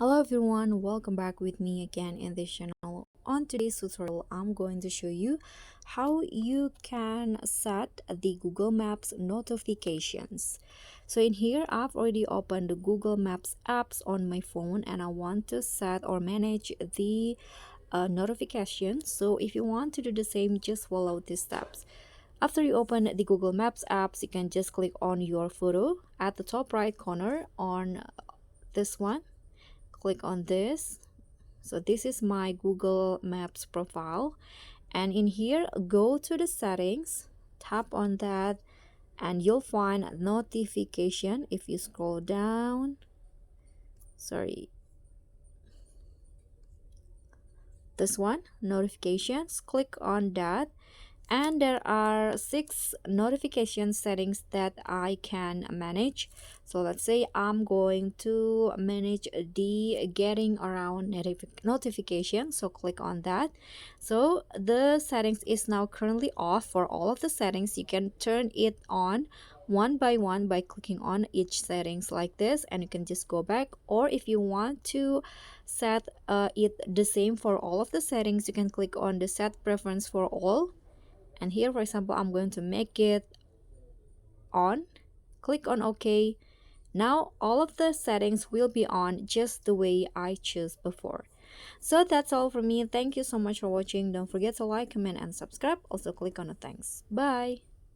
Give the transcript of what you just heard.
Hello everyone, welcome back with me again in this channel. On today's tutorial, I'm going to show you how you can set the Google Maps notifications. So in here, I've already opened the Google Maps apps on my phone and I want to set or manage the notifications. So if you want to do the same, just follow these steps. After you open the Google Maps apps, you can just click on your photo at the top right corner on this one. Click on this. So this is my Google Maps profile, and in here go to the settings, tap on that, and you'll find notification. If you scroll down, sorry, this one, notifications, click on that, and there are 6 notification settings that I can manage. So let's say I'm going to manage the getting around notification, so click on that. So the settings is now currently off. For all of the settings, you can turn it on one by one by clicking on each settings like this, and you can just go back. Or if you want to set it the same for all of the settings, you can click on the set preference for all, and here for example I'm going to make it on. Click on OK. Now all of the settings will be on just the way I chose before. So that's all from me. Thank you so much for watching. Don't forget to like, comment, and subscribe. Also click on the thanks. Bye.